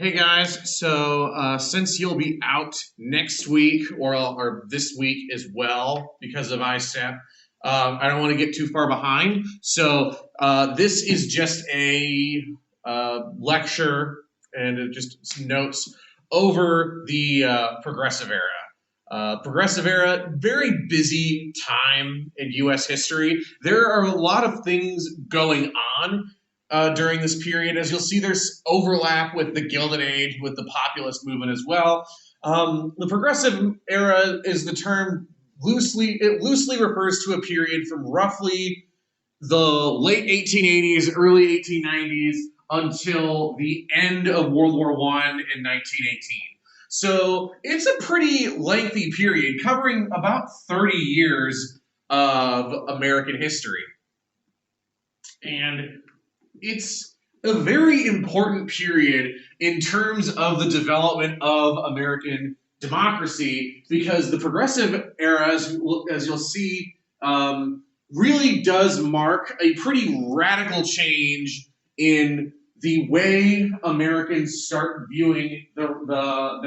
Hey guys, so since you'll be out next week or this week as well because of ISAP, I don't want to get too far behind. So this is just a lecture and just some notes over the Progressive Era. Progressive Era, very busy time in U.S. history. There are a lot of things going on during this period. As you'll see, there's overlap with the Gilded Age, with the populist movement as well. The Progressive Era is the term it loosely refers to a period from roughly the late 1880s, early 1890s until the end of World War I in 1918. So it's a pretty lengthy period covering about 30 years of American history. And it's a very important period in terms of the development of American democracy because the progressive era, as you'll see, really does mark a pretty radical change in the way Americans start viewing their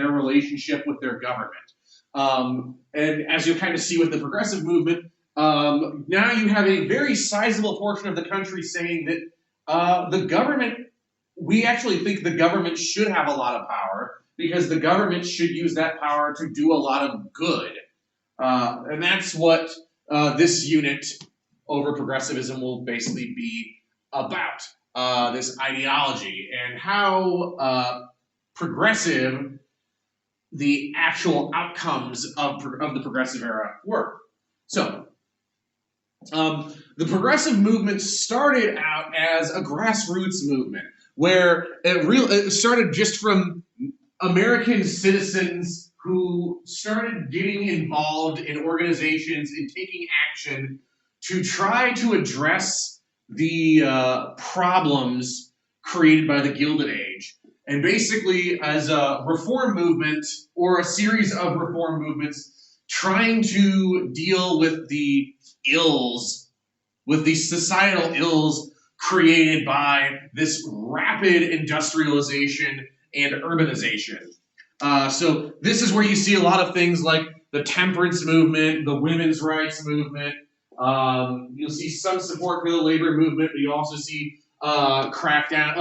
relationship with their government. And as you'll kind of see with the progressive movement, now you have a very sizable portion of the country saying that the government, we actually think the government should have a lot of power because the government should use that power to do a lot of good. And that's what this unit over progressivism will basically be about, this ideology and how progressive the actual outcomes of the progressive era were. So, the progressive movement started out as a grassroots movement where it started just from American citizens who started getting involved in organizations and taking action to try to address the problems created by the Gilded Age. And basically, as a reform movement or a series of reform movements trying to deal with the societal ills created by this rapid industrialization and urbanization. So this is where you see a lot of things like the temperance movement, the women's rights movement. You'll see some support for the labor movement, but you also see a crackdown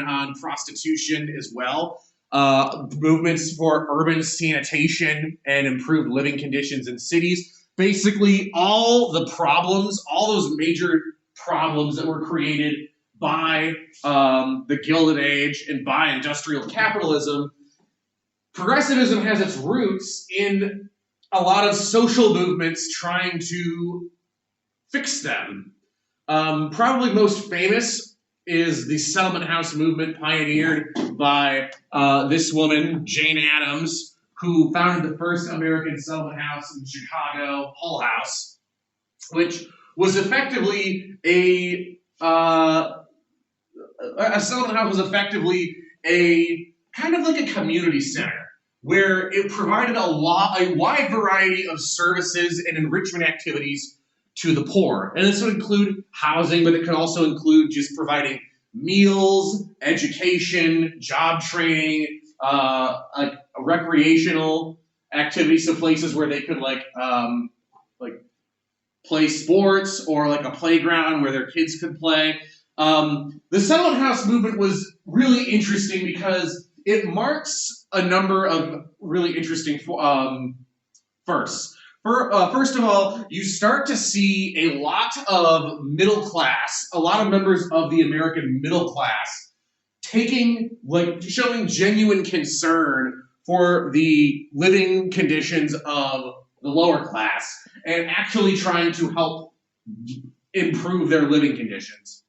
on prostitution as well. Movements for urban sanitation and improved living conditions in cities. Basically, all those major problems that were created by the Gilded Age and by industrial capitalism, progressivism has its roots in a lot of social movements trying to fix them. Probably most famous is the settlement house movement pioneered by this woman, Jane Addams, who founded the first American settlement house in Chicago, Hull House, which was effectively a settlement house was effectively a kind of like a community center where it provided a wide variety of services and enrichment activities to the poor. And this would include housing, but it could also include just providing meals, education, job training, recreational activities, so places where they could like play sports or like a playground where their kids could play. The settlement house movement was really interesting because it marks a number of really interesting firsts. First of all, you start to see a lot of a lot of members of the American middle class showing genuine concern for the living conditions of the lower class and actually trying to help improve their living conditions.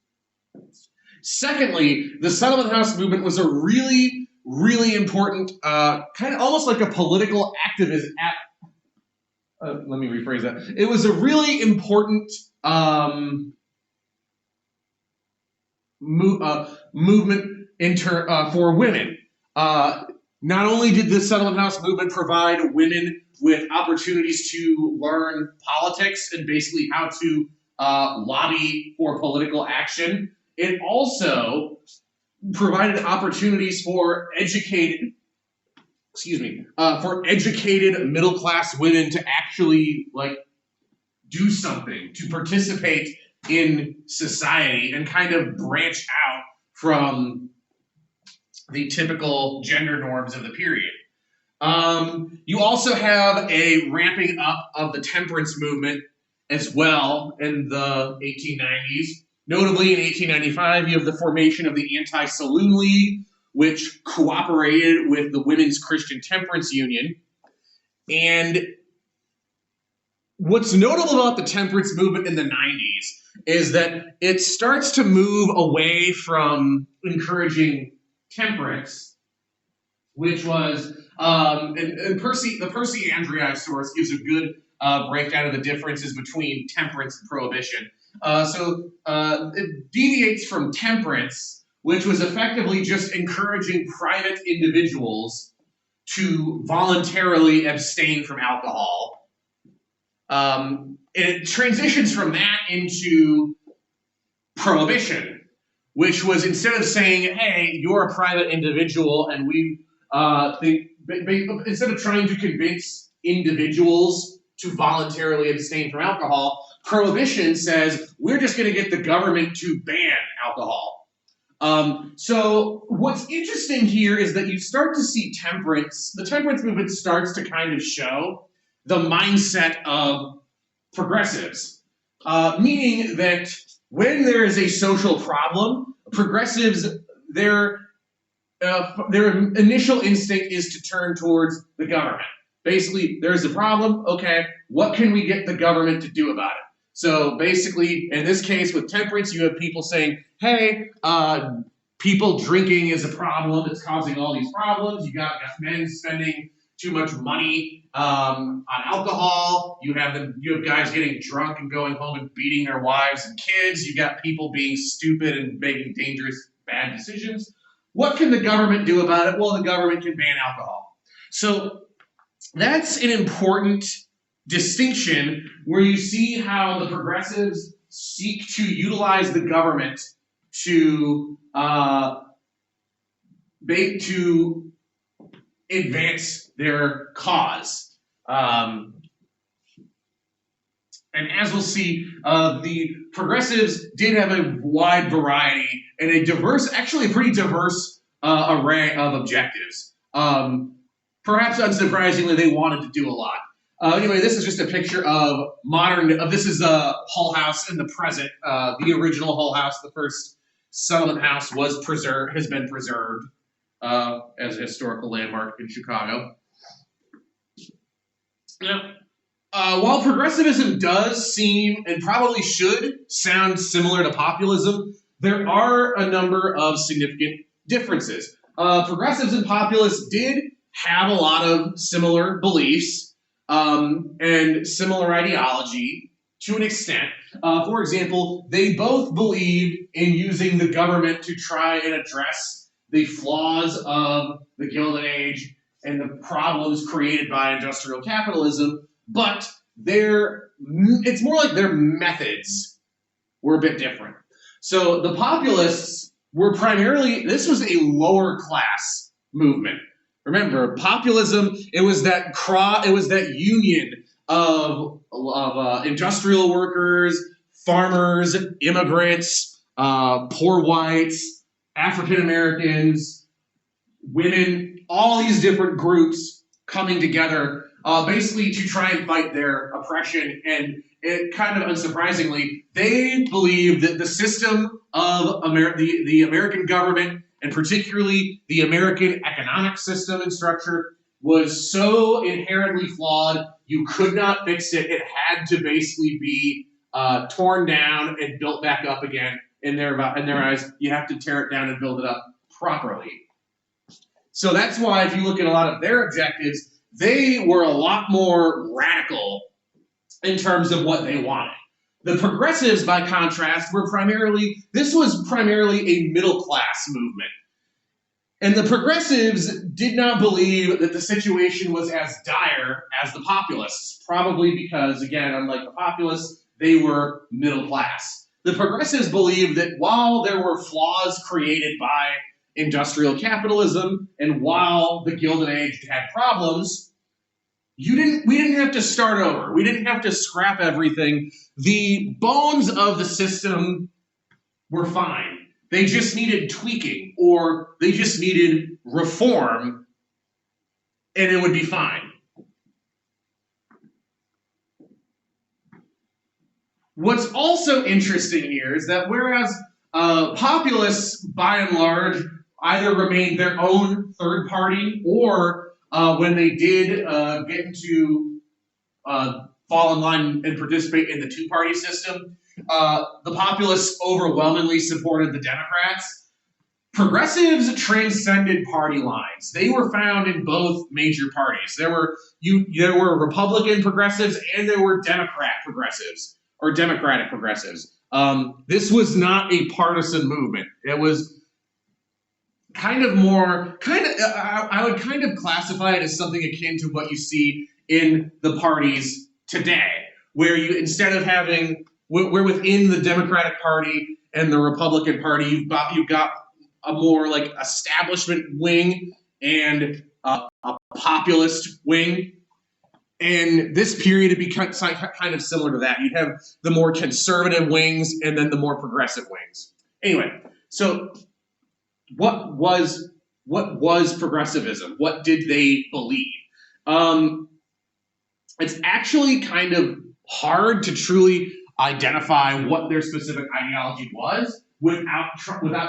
Secondly, the settlement house movement was a really, really important, kind of almost like a political activist. Let me rephrase that. It was a really important movement for women. Not only did the settlement house movement provide women with opportunities to learn politics and basically how to lobby for political action, it also provided opportunities for educated middle-class women to actually do something, to participate in society and kind of branch out from the typical gender norms of the period. You also have a ramping up of the temperance movement as well in the 1890s. Notably, in 1895, you have the formation of the Anti-Saloon League, which cooperated with the Women's Christian Temperance Union. And what's notable about the temperance movement in the 90s is that it starts to move away from encouraging temperance, which was, and the Percy Andreae source gives a good breakdown of the differences between temperance and prohibition. It deviates from temperance, which was effectively just encouraging private individuals to voluntarily abstain from alcohol. It transitions from that into prohibition, which was, instead of saying, hey, you're a private individual and we instead of trying to convince individuals to voluntarily abstain from alcohol, prohibition says we're just going to get the government to ban alcohol. So what's interesting here is that you start to see the temperance movement starts to kind of show the mindset of progressives, meaning that when there is a social problem, progressives, their initial instinct is to turn towards the government. Basically, there's a problem, okay, what can we get the government to do about it? So basically, in this case with temperance, you have people saying, hey, people drinking is a problem, it's causing all these problems, you got men spending too much money on alcohol, you have guys getting drunk and going home and beating their wives and kids, you got people being stupid and making dangerous, bad decisions. What can the government do about it? Well, the government can ban alcohol. So that's an important distinction where you see how the progressives seek to utilize the government to advance their cause. And as we'll see, the progressives did have a wide variety and a pretty diverse array of objectives. Perhaps unsurprisingly, they wanted to do a lot. Anyway, this is just a picture of this is Hull House in the present. The original Hull House, the first settlement house, has been preserved as a historical landmark in Chicago. Now, while progressivism does seem, and probably should, sound similar to populism, there are a number of significant differences. Progressives and populists did have a lot of similar beliefs and similar ideology to an extent. For example, they both believed in using the government to try and address the flaws of the Gilded Age and the problems created by industrial capitalism, but it's more like their methods were a bit different. So the populists were this was a lower class movement. Remember, populism, it was that union of industrial workers, farmers, immigrants, poor whites, African Americans, women, all these different groups coming together basically to try and fight their oppression. And it kind of unsurprisingly, they believed that the system of the American government, and particularly the American economic system and structure, was so inherently flawed, you could not fix it. It had to basically be torn down and built back up again. In their eyes, you have to tear it down and build it up properly. So that's why if you look at a lot of their objectives, they were a lot more radical in terms of what they wanted. The progressives, by contrast, was primarily a middle-class movement. And the progressives did not believe that the situation was as dire as the populists, probably because, again, unlike the populists, they were middle class. The progressives believed that while there were flaws created by industrial capitalism, and while the Gilded Age had problems, we didn't have to start over. We didn't have to scrap everything. The bones of the system were fine. They just needed tweaking, or they just needed reform, and it would be fine. What's also interesting here is that whereas populists, by and large, either remained their own third party, or when they did get into fall in line and participate in the two-party system, the populists overwhelmingly supported the Democrats. Progressives transcended party lines. They were found in both major parties. There were Republican progressives and there were Democrat progressives, or Democratic progressives. This was not a partisan movement. It was I would kind of classify it as something akin to what you see in the parties today, where you, instead of having, we're within the Democratic Party and the Republican Party, you've got a more like establishment wing and a populist wing. And this period would be kind of similar to that. You'd have the more conservative wings and then the more progressive wings. Anyway, so what was progressivism? What did they believe? It's actually kind of hard to truly identify what their specific ideology was without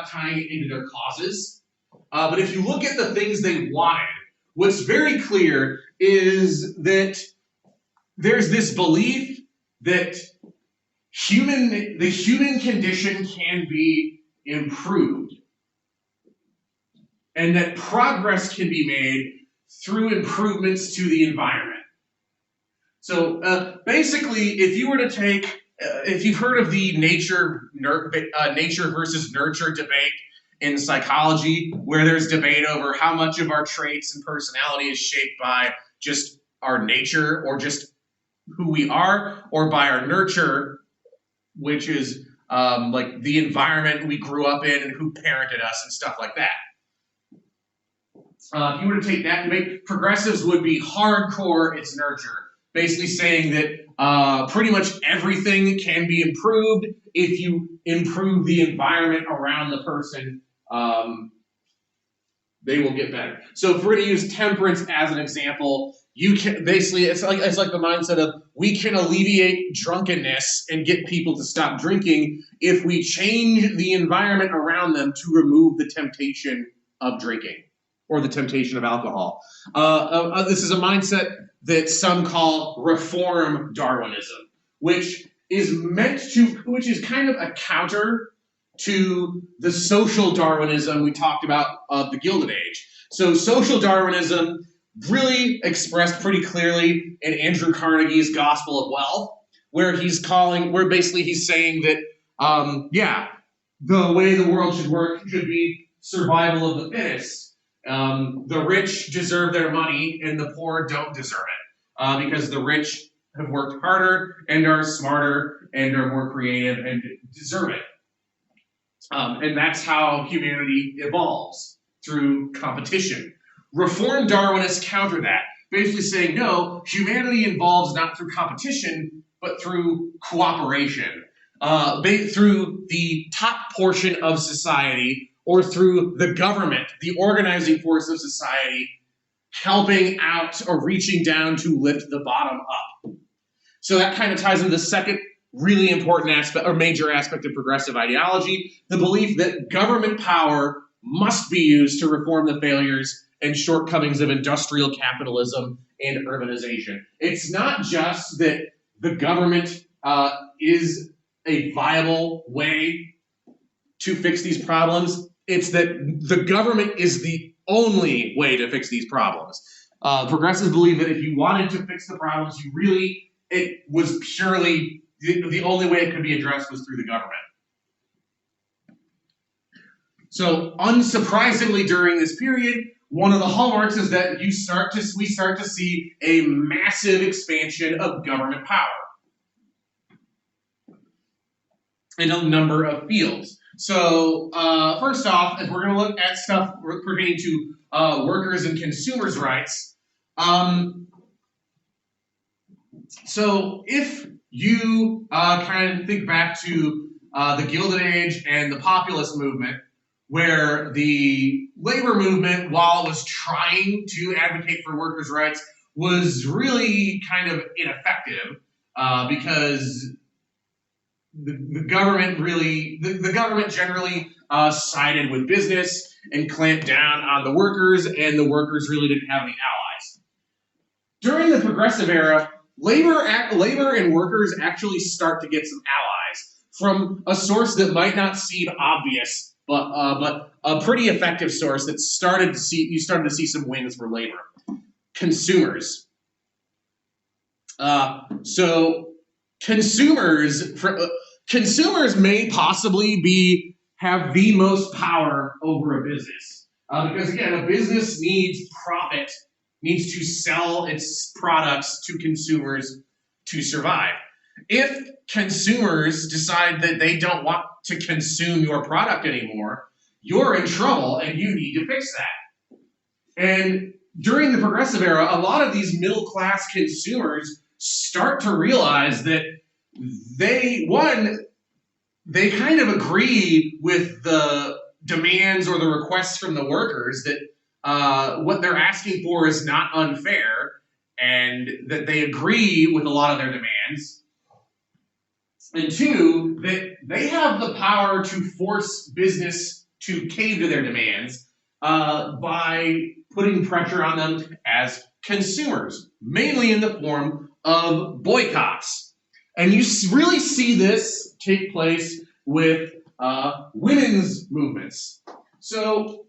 tying it into their causes. But if you look at the things they wanted, what's very clear is that there's this belief that the human condition can be improved, and that progress can be made through improvements to the environment. So basically, if you were to take, if you've heard of the nature versus nurture debate in psychology, where there's debate over how much of our traits and personality is shaped by just our nature or just who we are, or by our nurture, which is like the environment we grew up in and who parented us and stuff like that. If you were to take that debate, progressives would be hardcore, it's nurture. Basically saying that pretty much everything can be improved if you improve the environment around the person. They will get better. So if we're going to use temperance as an example, you can basically, it's like the mindset of, we can alleviate drunkenness and get people to stop drinking if we change the environment around them to remove the temptation of drinking or the temptation of alcohol. This is a mindset that some call reform Darwinism, which is kind of a counter to the social Darwinism we talked about of the Gilded Age. So social Darwinism really expressed pretty clearly in Andrew Carnegie's Gospel of Wealth, where he's saying that, the way the world should work should be survival of the fittest. The rich deserve their money and the poor don't deserve it, because the rich have worked harder and are smarter and are more creative and deserve it. And that's how humanity evolves, through competition. Reform Darwinists counter that, basically saying, no, humanity evolves not through competition, but through cooperation, through the top portion of society, or through the government, the organizing force of society, helping out or reaching down to lift the bottom up. So that kind of ties into the second really important aspect, or major aspect of progressive ideology, the belief that government power must be used to reform the failures and shortcomings of industrial capitalism and urbanization. It's not just that the government is a viable way to fix these problems, it's that the government is the only way to fix these problems. Progressives believe that if you wanted to fix the problems, it was purely, the only way it could be addressed was through the government. So, unsurprisingly, during this period, one of the hallmarks is that we start to see a massive expansion of government power in a number of fields. So first off, if we're going to look at stuff pertaining to workers and consumers' rights, so if you kind of think back to the Gilded Age and the populist movement, where the labor movement, while it was trying to advocate for workers' rights, was really kind of ineffective because the government really, the government generally sided with business and clamped down on the workers, and the workers really didn't have any allies. During the Progressive Era, labor and workers actually start to get some allies from a source that might not seem obvious, but a pretty effective source that started to see some wins for labor. Consumers. So consumers may possibly have the most power over a business because again, a business needs profit, needs to sell its products to consumers to survive. If consumers decide that they don't want to consume your product anymore, you're in trouble and you need to fix that. And during the Progressive Era, a lot of these middle-class consumers start to realize that they kind of agree with the demands or the requests from the workers that what they're asking for is not unfair, and that they agree with a lot of their demands. And two, that they have the power to force business to cave to their demands by putting pressure on them as consumers, mainly in the form of boycotts. And you really see this take place with women's movements. So,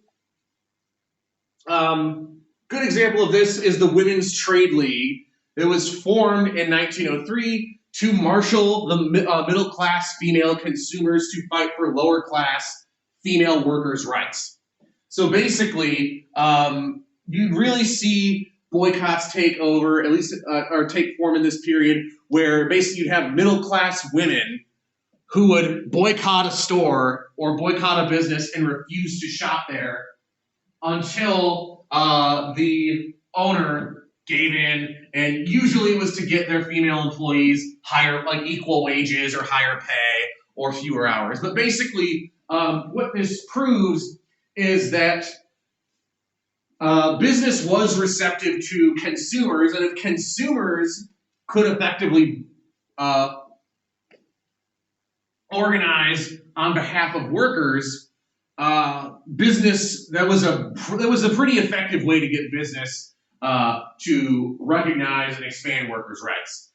good example of this is the Women's Trade League. It was formed in 1903 to marshal the middle-class female consumers to fight for lower-class female workers' rights. So basically, you really see boycotts take over, at least, or take form in this period, where basically you'd have middle-class women who would boycott a store or boycott a business and refuse to shop there until the owner gave in, and usually it was to get their female employees higher, like equal wages or higher pay or fewer hours. But basically, what this proves is that business was receptive to consumers, and if consumers could effectively organize on behalf of workers, business that was a pretty effective way to get business to recognize and expand workers' rights.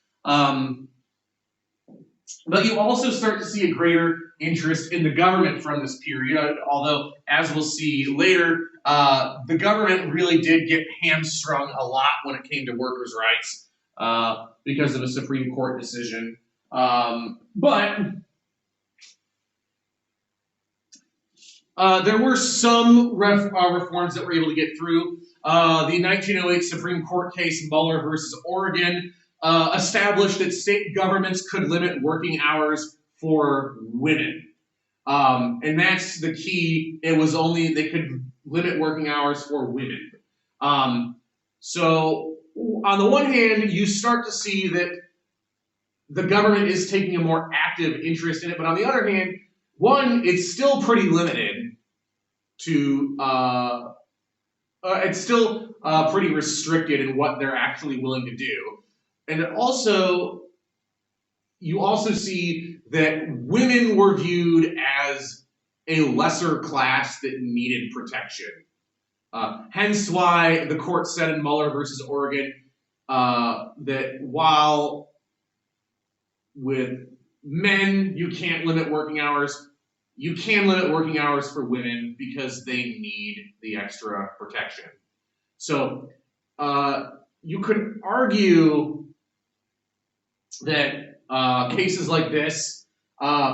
But you also start to see a greater interest in the government from this period, although, as we'll see later, the government really did get hamstrung a lot when it came to workers' rights because of a Supreme Court decision. But there were some reforms that were able to get through. The 1908 Supreme Court case, Muller versus Oregon, established that state governments could limit working hours for women. And that's the key. It was only they could limit working hours for women. So on the one hand, you start to see that the government is taking a more active interest in it. But on the other hand, one, it's still pretty limited to, it's still pretty restricted in what they're actually willing to do. And also, you also see that women were viewed as a lesser class that needed protection. Hence why the court said in Muller versus Oregon that while with men you can't limit working hours, you can limit working hours for women because they need the extra protection. So you could argue that cases like this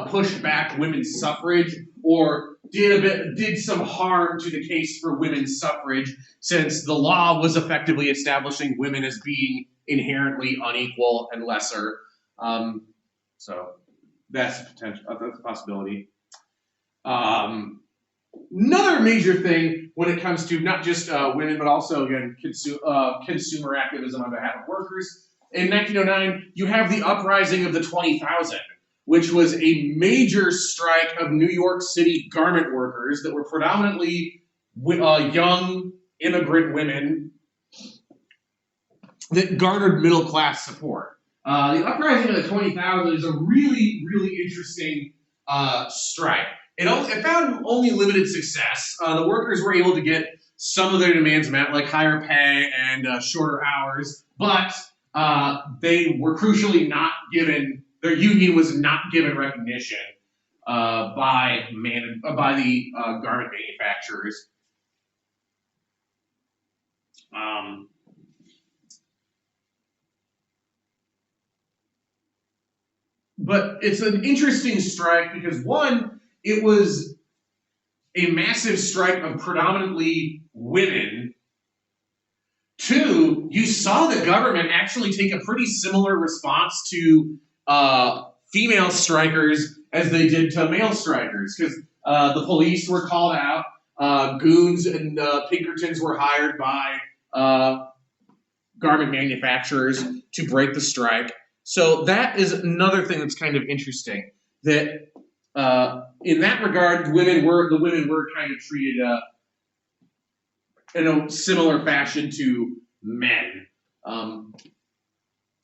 pushed back women's suffrage or did some harm to the case for women's suffrage, since the law was effectively establishing women as being inherently unequal and lesser. So that's a possibility. Another major thing when it comes to not just women, but also, again, consumer activism on behalf of workers. In 1909, you have the uprising of the 20,000, which was a major strike of New York City garment workers that were predominantly young immigrant women that garnered middle class support. The uprising of the 20,000 is a really, really interesting strike. It found only limited success. The workers were able to get some of their demands met, like higher pay and shorter hours, but they were crucially not given, their union was not given recognition by the garment manufacturers. But it's an interesting strike because, one, it was a massive strike of predominantly women. Two, you saw the government actually take a pretty similar response to female strikers as they did to male strikers, because the police were called out, goons and Pinkertons were hired by garment manufacturers to break the strike. So that is another thing that's kind of interesting. That in that regard, the women were kind of treated in a similar fashion to men.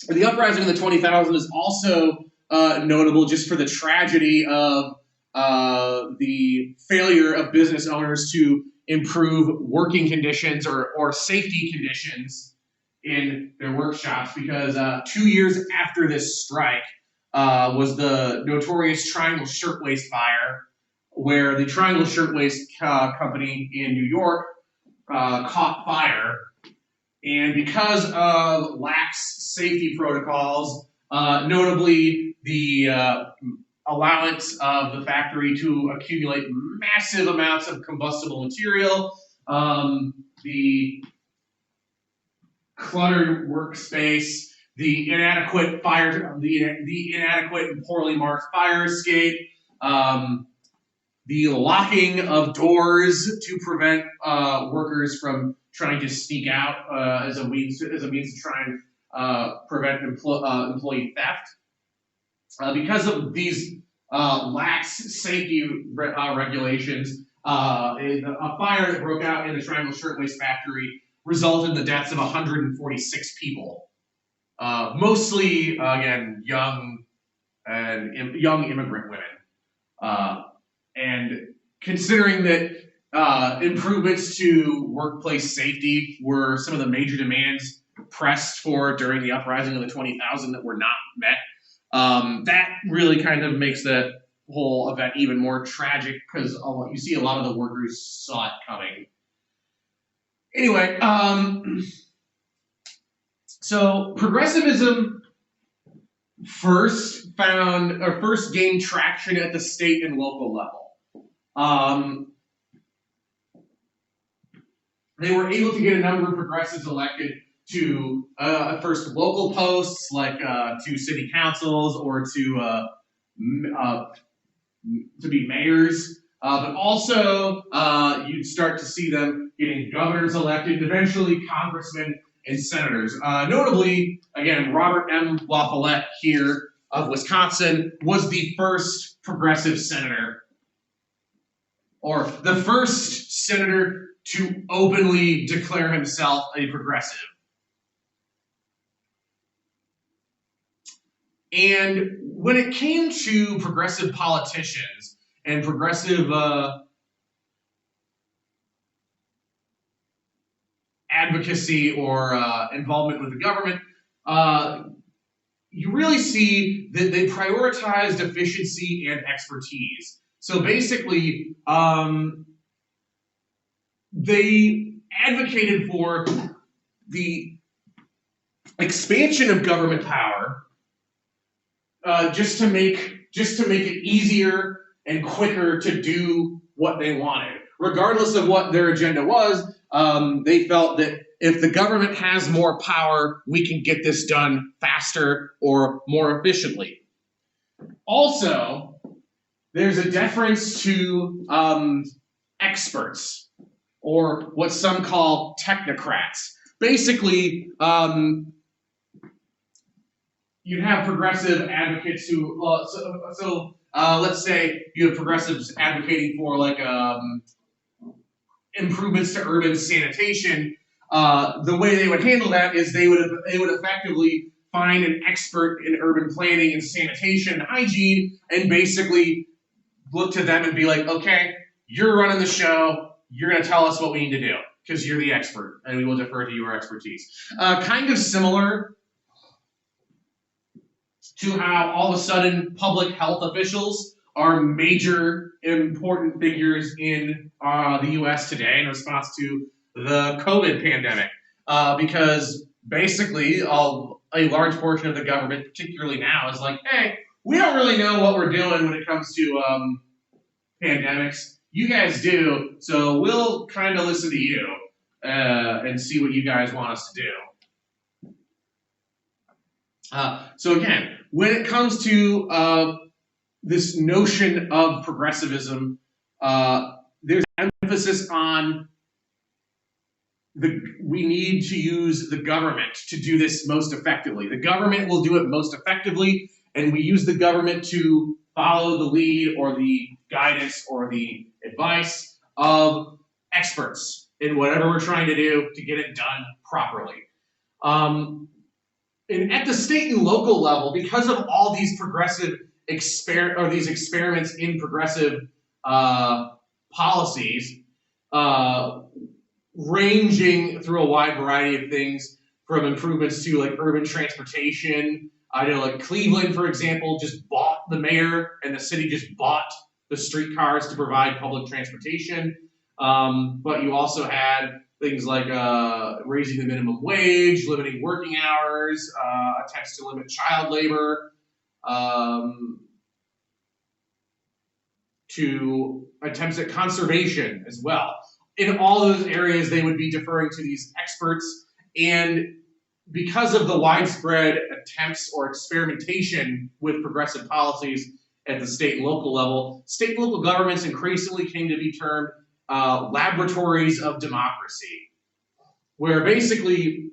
The uprising of the 20,000 is also notable just for the tragedy of the failure of business owners to improve working conditions or safety conditions in their workshops, because 2 years after this strike was the notorious Triangle Shirtwaist Fire, where the Triangle Shirtwaist Company in New York caught fire. And because of lax safety protocols, notably the allowance of the factory to accumulate massive amounts of combustible material, the cluttered workspace, the inadequate and poorly marked fire escape, the locking of doors to prevent workers from trying to sneak out as a means to try and prevent employee theft. Because of these lax safety regulations, a fire that broke out in the Triangle Shirtwaist Factory resulted in the deaths of 146 people, mostly again young immigrant women. And considering that improvements to workplace safety were some of the major demands pressed for during the uprising of the 20,000 that were not met, that really kind of makes the whole event even more tragic, because you see a lot of the workers saw it coming. Anyway, so progressivism first gained traction at the state and local level. They were able to get a number of progressives elected to first local posts, like to city councils or to be mayors, but also you'd start to see them getting governors elected, and eventually congressmen and senators. Notably, again, Robert M. La Follette here of Wisconsin was the first progressive senator, or the first senator to openly declare himself a progressive. And when it came to progressive politicians and progressive advocacy or involvement with the government, you really see that they prioritized efficiency and expertise. So basically, they advocated for the expansion of government power, just to make it easier and quicker to do what they wanted. Regardless of what their agenda was, they felt that if the government has more power, we can get this done faster or more efficiently. Also, there's a deference to experts, or what some call technocrats. Basically, you have progressive advocates who, let's say you have progressives advocating for like improvements to urban sanitation. The way they would handle that is they would effectively find an expert in urban planning and sanitation and hygiene, and basically look to them and be like, okay, you're running the show. You're going to tell us what we need to do because you're the expert, and we will defer to your expertise. Kind of similar to how all of a sudden public health officials are major important figures in the U.S. today in response to the COVID pandemic, because basically a large portion of the government, particularly now, is like, hey, we don't really know what we're doing when it comes to pandemics. You guys do, so we'll kind of listen to you and see what you guys want us to do. So again, when it comes to this notion of progressivism, there's emphasis on we need to use the government to do this most effectively. The government will do it most effectively, and we use the government to follow the lead or the guidance or the advice of experts in whatever we're trying to do to get it done properly. And at the state and local level, because of all these progressive experiments in progressive policies, ranging through a wide variety of things, from improvements to like urban transportation. I know like Cleveland, for example, just bought the mayor, and the city just bought the streetcars to provide public transportation. But you also had things like raising the minimum wage, limiting working hours, attempts to limit child labor, to attempts at conservation as well. In all those areas, they would be deferring to these experts, and because of the widespread attempts or experimentation with progressive policies at the state and local level, state and local governments increasingly came to be termed laboratories of democracy, where basically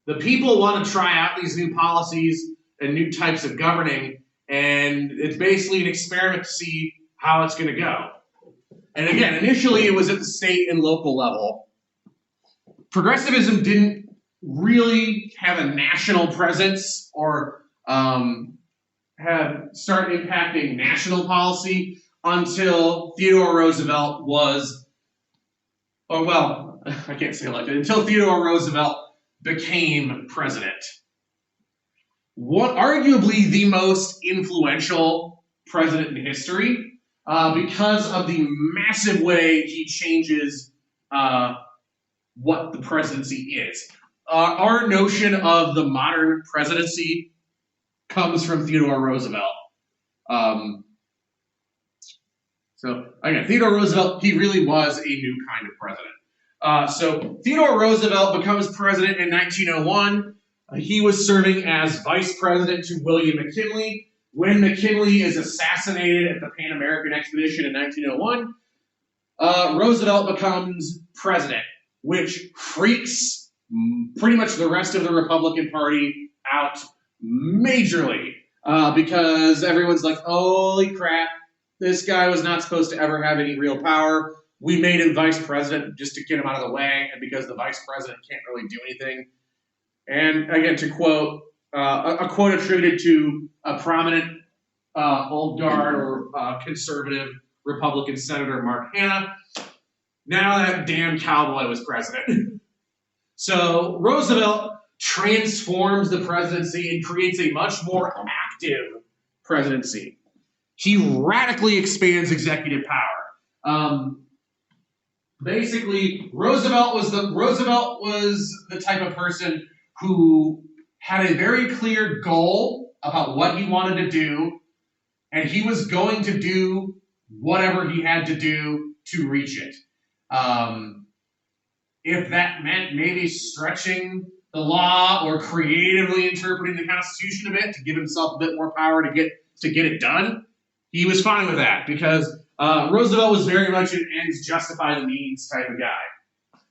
the people want to try out these new policies and new types of governing, and it's basically an experiment to see how it's going to go. And again, initially it was at the state and local level. Progressivism didn't really have a national presence or start impacting national policy until Theodore Roosevelt was, I can't say elected, until Theodore Roosevelt became president. Arguably the most influential president in history, because of the massive way he changes what the presidency is. Our notion of the modern presidency comes from Theodore Roosevelt. So again, Theodore Roosevelt, he really was a new kind of president. So Theodore Roosevelt becomes president in 1901. He was serving as vice president to William McKinley. When McKinley is assassinated at the Pan American Expedition in 1901, Roosevelt becomes president, which freaks pretty much the rest of the Republican Party out majorly, because everyone's like, holy crap, this guy was not supposed to ever have any real power. We made him vice president just to get him out of the way, and because the vice president can't really do anything. And again, to quote, a quote attributed to a prominent old guard or conservative Republican Senator Mark Hanna, now that damn cowboy was president. So Roosevelt transforms the presidency and creates a much more active presidency. He radically expands executive power. Basically, Roosevelt was the type of person who had a very clear goal about what he wanted to do, and he was going to do whatever he had to do to reach it. If that meant maybe stretching the law or creatively interpreting the Constitution a bit to give himself a bit more power to get it done, he was fine with that because Roosevelt was very much an ends justify the means type of guy.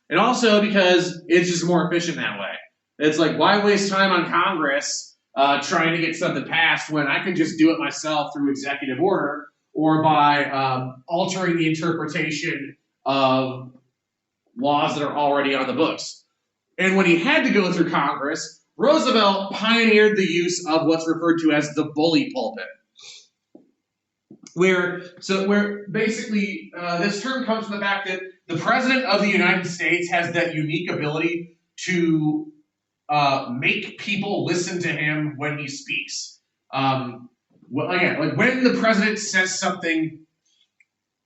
And also because it's just more efficient that way. It's like, why waste time on Congress trying to get something passed when I can just do it myself through executive order or by altering the interpretation of laws that are already on the books. And when he had to go through Congress, Roosevelt pioneered the use of what's referred to as the bully pulpit. Where basically this term comes from the fact that the President of the United States has that unique ability to make people listen to him when he speaks. Again, like when the President says something,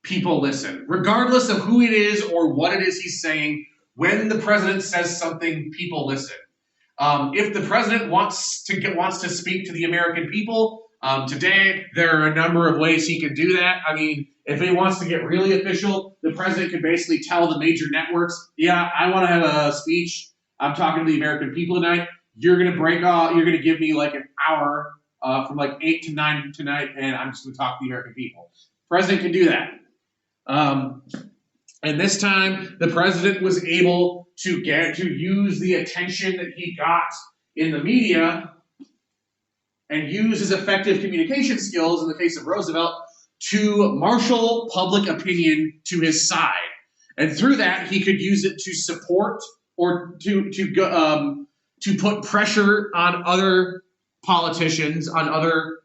people listen. Regardless of who it is or what it is he's saying, when the President says something, people listen. If the President wants to speak to the American people, today, there are a number of ways he can do that. I mean, if he wants to get really official, the president could basically tell the major networks, yeah, I want to have a speech. I'm talking to the American people tonight. You're going to break off. You're going to give me like an hour from like 8 to 9 tonight, and I'm just going to talk to the American people. The president can do that. And this time, the president was able to use the attention that he got in the media and use his effective communication skills in the case of Roosevelt to marshal public opinion to his side. And through that, he could use it to support or to put pressure on other politicians, on other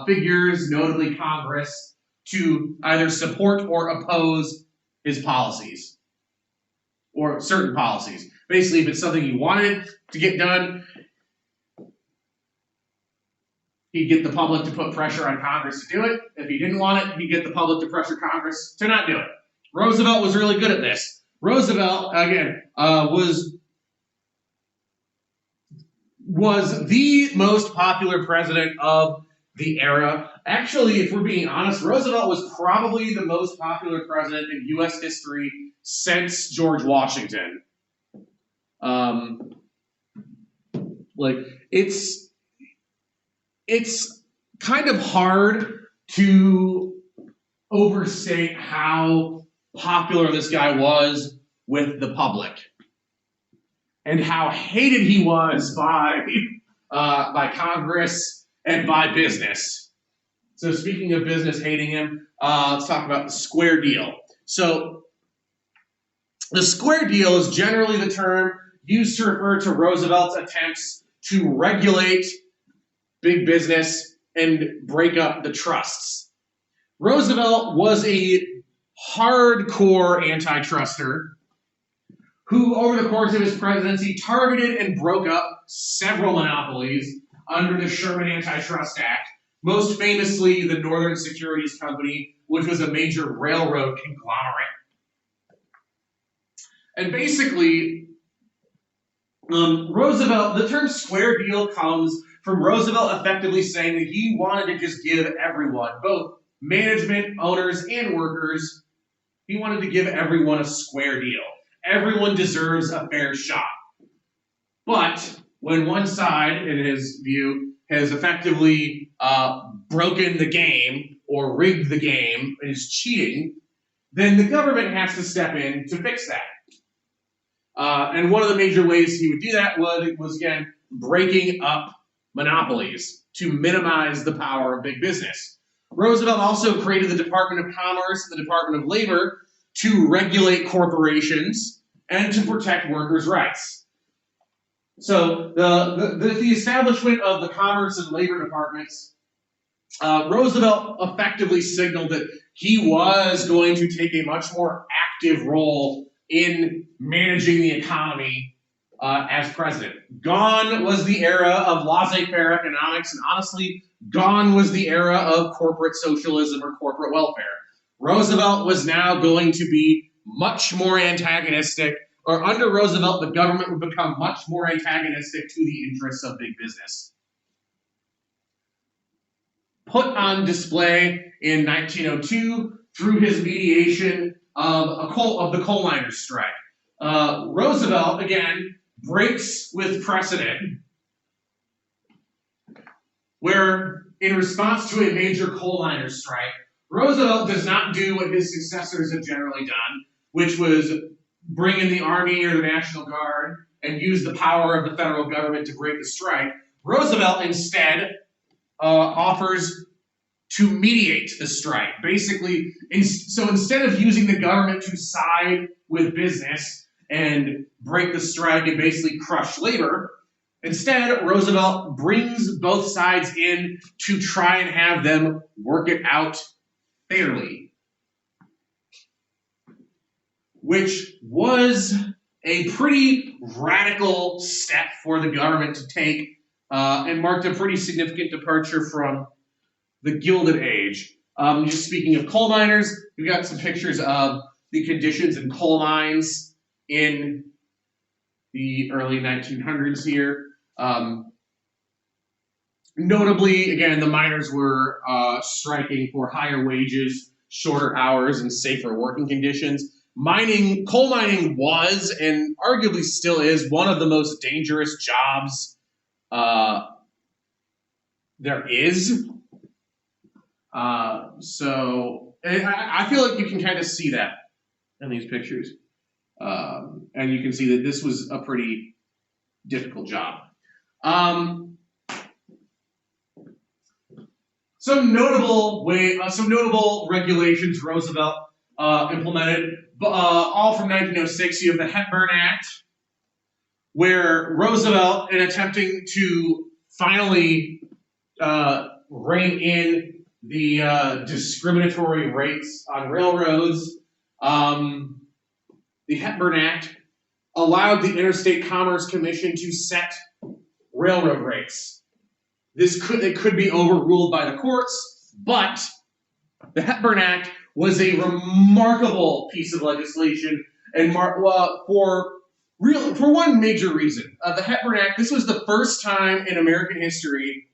figures, notably Congress, to either support or oppose his policies or certain policies. Basically, if it's something he wanted to get done, he'd get the public to put pressure on Congress to do it. If he didn't want it, he'd get the public to pressure Congress to not do it. Roosevelt was really good at this. Roosevelt, again, was the most popular president of the era. Actually, if we're being honest, Roosevelt was probably the most popular president in U.S. history since George Washington. It's kind of hard to overstate how popular this guy was with the public and how hated he was by Congress and by business. So speaking of business hating him, let's talk about the square deal. So the square deal is generally the term used to refer to Roosevelt's attempts to regulate big business and break up the trusts. Roosevelt was a hardcore anti-truster who, over the course of his presidency, targeted and broke up several monopolies under the Sherman Antitrust Act, most famously the Northern Securities Company, which was a major railroad conglomerate. And basically, Roosevelt, the term square deal comes from Roosevelt effectively saying that he wanted to just give everyone, both management, owners, and workers, he wanted to give everyone a square deal. Everyone deserves a fair shot. But when one side, in his view, has effectively broken the game or rigged the game and is cheating, then the government has to step in to fix that. And one of the major ways he would do that was again, breaking up monopolies to minimize the power of big business. Roosevelt also created the Department of Commerce and the Department of Labor to regulate corporations and to protect workers' rights. So the establishment of the Commerce and Labor Departments, Roosevelt effectively signaled that he was going to take a much more active role in managing the economy as president. Gone was the era of laissez-faire economics, and honestly, gone was the era of corporate socialism or corporate welfare. Roosevelt was now going to be much more antagonistic, or under Roosevelt, the government would become much more antagonistic to the interests of big business. Put on display in 1902 through his mediation of the coal miners' strike. Roosevelt, again, breaks with precedent, where in response to a major coal miners' strike, Roosevelt does not do what his successors have generally done, which was bring in the Army or the National Guard and use the power of the federal government to break the strike. Roosevelt instead offers to mediate the strike. Basically, so instead of using the government to side with business and break the strike and basically crush labor, instead, Roosevelt brings both sides in to try and have them work it out fairly, which was a pretty radical step for the government to take and marked a pretty significant departure from the Gilded Age. Just speaking of coal miners, we've got some pictures of the conditions in coal mines in the early 1900s here. Notably, again, the miners were striking for higher wages, shorter hours, and safer working conditions. Coal mining was, and arguably still is, one of the most dangerous jobs there is. So I feel like you can kind of see that in these pictures. And you can see that this was a pretty difficult job. Some notable regulations Roosevelt implemented, all from 1906. You have the Hepburn Act, where Roosevelt, in attempting to finally rein in the discriminatory rates on railroads, the Hepburn Act allowed the Interstate Commerce Commission to set railroad rates. It could be overruled by the courts, but the Hepburn Act was a remarkable piece of legislation, and for one major reason. The Hepburn Act, this was the first time in American history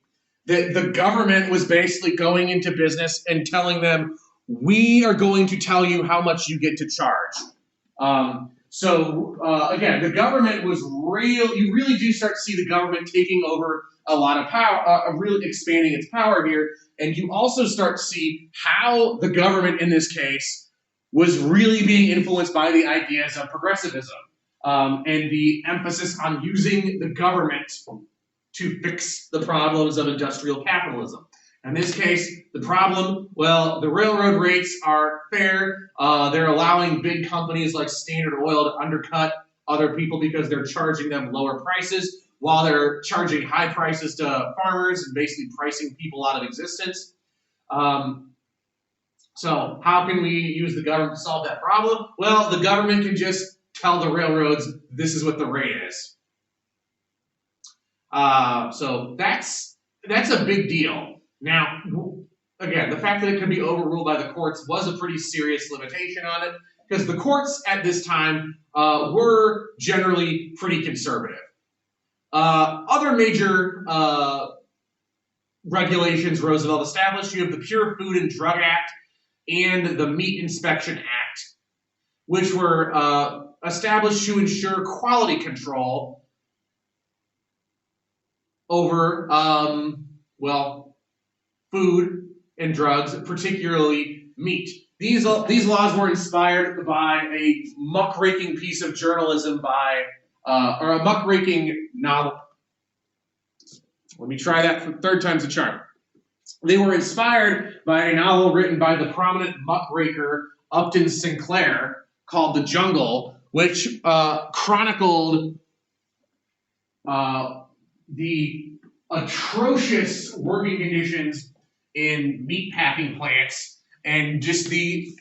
that the government was basically going into business and telling them, we are going to tell you how much you get to charge. Again, the government was real. You really do start to see the government taking over a lot of power, really expanding its power here. And you also start to see how the government in this case was really being influenced by the ideas of progressivism and the emphasis on using the government to fix the problems of industrial capitalism. In this case, the problem, well, the railroad rates are fair. They're allowing big companies like Standard Oil to undercut other people because they're charging them lower prices while they're charging high prices to farmers and basically pricing people out of existence. So how can we use the government to solve that problem? Well, the government can just tell the railroads this is what the rate is. So that's a big deal. Now, again, the fact that it could be overruled by the courts was a pretty serious limitation on it, because the courts at this time were generally pretty conservative. Other major regulations Roosevelt established, you have the Pure Food and Drug Act and the Meat Inspection Act, which were established to ensure quality control over, food and drugs, particularly meat. These laws were inspired by a muckraking piece of journalism or a muckraking novel. Let me try that for third time's a charm. They were inspired by a novel written by the prominent muckraker Upton Sinclair called The Jungle, which chronicled the atrocious working conditions in meat packing plants and just the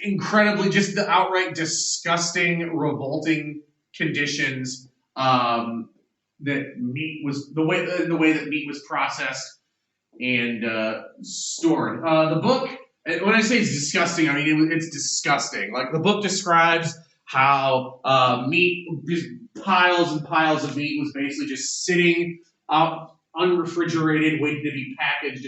outright disgusting, revolting conditions that meat was the way that meat was processed and stored. The book, when I say it's disgusting, I mean it's disgusting. Like, the book describes how meat, just piles and piles of meat, was basically just sitting up unrefrigerated, waiting to be packaged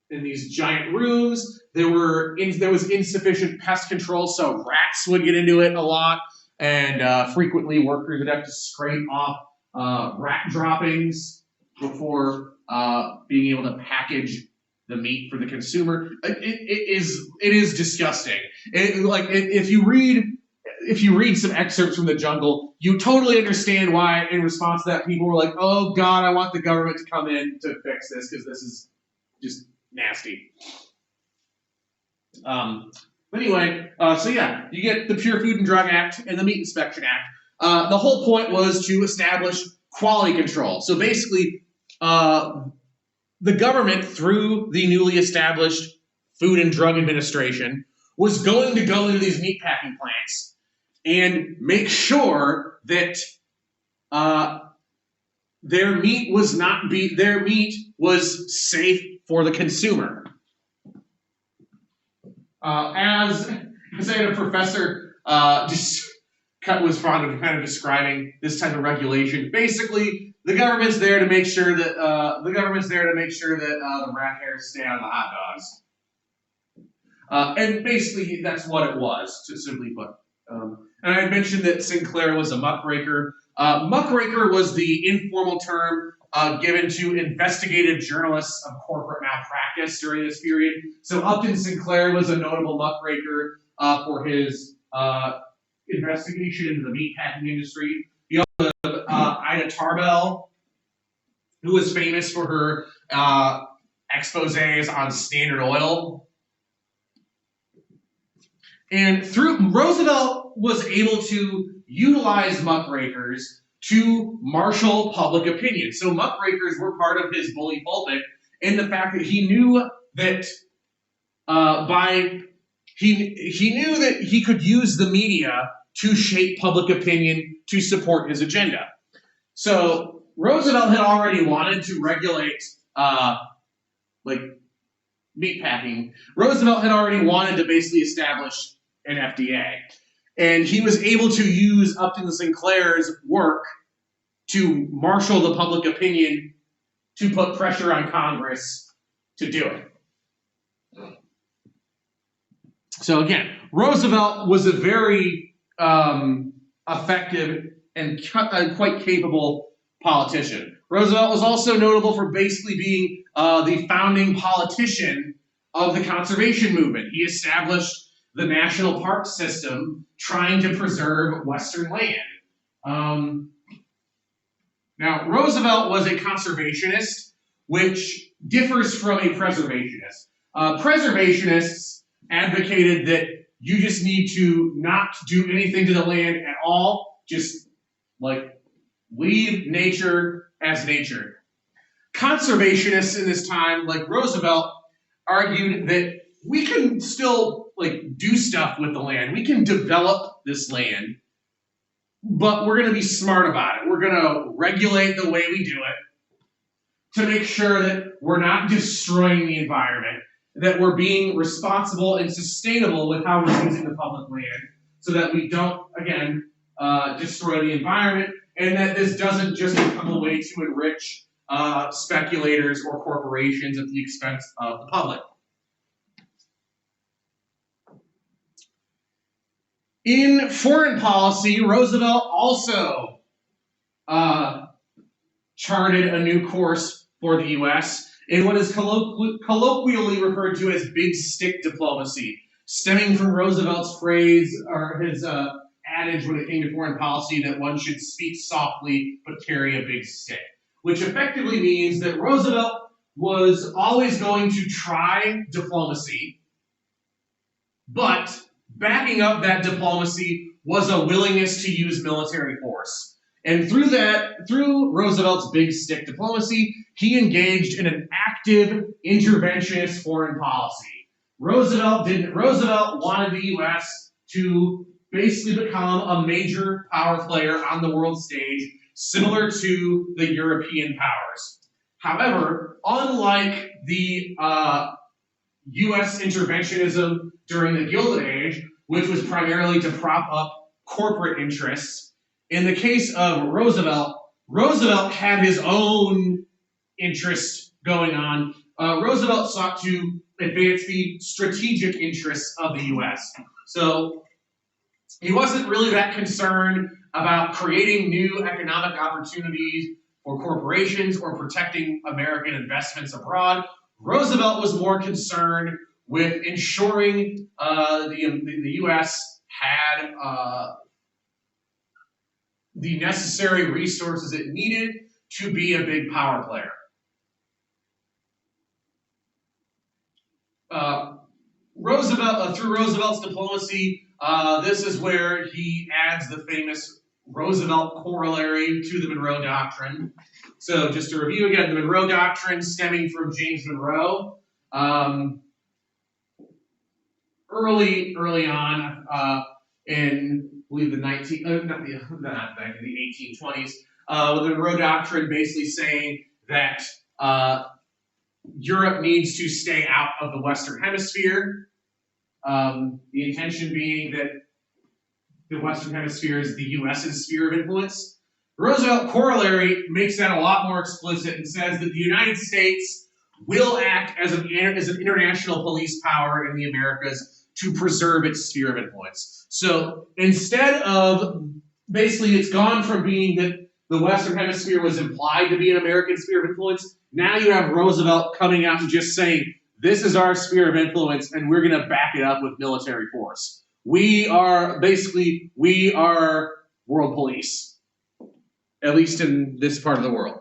in these giant rooms. There was insufficient pest control, so rats would get into it a lot, and frequently workers would have to scrape off rat droppings before being able to package the meat for the consumer. It is disgusting. If you read some excerpts from the jungle, you totally understand why, in response to that, people were like, "Oh God, I want the government to come in to fix this because this is just nasty." But anyway, so yeah, you get the Pure Food and Drug Act and the Meat Inspection Act. The whole point was to establish quality control. So basically, the government, through the newly established Food and Drug Administration, was going to go into these meatpacking plants and make sure that their meat was safe for the consumer. As I had a professor was fond of kind of describing this type of regulation. Basically, the government's there to make sure that the rat hairs stay out of the hot dogs. And basically, that's what it was, to simply put. And I mentioned that Sinclair was a muckraker. Muckraker was the informal term given to investigative journalists of corporate malpractice during this period. So Upton Sinclair was a notable muckraker for his investigation into the meatpacking industry. You also have Ida Tarbell, who was famous for her exposés on Standard Oil. And Roosevelt was able to utilize muckrakers to marshal public opinion. So muckrakers were part of his bully pulpit in the fact that he knew that he knew that he could use the media to shape public opinion to support his agenda. So Roosevelt had already wanted to regulate meatpacking. Roosevelt had already wanted to basically establish an FDA. And he was able to use Upton Sinclair's work to marshal the public opinion to put pressure on Congress to do it. So again, Roosevelt was a very effective and quite capable politician. Roosevelt was also notable for basically being the founding politician of the conservation movement. He established the national park system trying to preserve Western land. Now, Roosevelt was a conservationist, which differs from a preservationist. Preservationists advocated that you just need to not do anything to the land at all, just leave nature as nature. Conservationists in this time, like Roosevelt, argued that we can still do stuff with the land. We can develop this land, but we're going to be smart about it. We're going to regulate the way we do it to make sure that we're not destroying the environment, that we're being responsible and sustainable with how we're using the public land so that we don't, again, destroy the environment, and that this doesn't just become a way to enrich speculators or corporations at the expense of the public. In foreign policy, Roosevelt also charted a new course for the U.S. in what is colloquially referred to as big stick diplomacy, stemming from Roosevelt's phrase or his adage when it came to foreign policy that one should speak softly but carry a big stick, which effectively means that Roosevelt was always going to try diplomacy, but backing up that diplomacy was a willingness to use military force. And through Roosevelt's big stick diplomacy, he engaged in an active interventionist foreign policy. Roosevelt wanted the U.S. to basically become a major power player on the world stage, similar to the European powers. However, unlike the U.S. interventionism during the Gilded Age, which was primarily to prop up corporate interests, in the case of Roosevelt, Roosevelt had his own interest going on. Roosevelt sought to advance the strategic interests of the U.S. So he wasn't really that concerned about creating new economic opportunities or corporations or protecting American investments abroad. Roosevelt was more concerned with ensuring the U.S. had the necessary resources it needed to be a big power player. Through Roosevelt's diplomacy, this is where he adds the famous Roosevelt corollary to the Monroe Doctrine. So just to review again, the Monroe Doctrine stemming from James Monroe. Early on in, I believe, the 1820s, the Monroe Doctrine basically saying that Europe needs to stay out of the Western Hemisphere. The intention being that the Western Hemisphere is the U.S.'s sphere of influence. Roosevelt corollary makes that a lot more explicit and says that the United States will act as an international police power in the Americas to preserve its sphere of influence. So instead of, basically it's gone from being that the Western Hemisphere was implied to be an American sphere of influence. Now you have Roosevelt coming out and just saying, this is our sphere of influence and we're going to back it up with military force. We are world police, at least in this part of the world.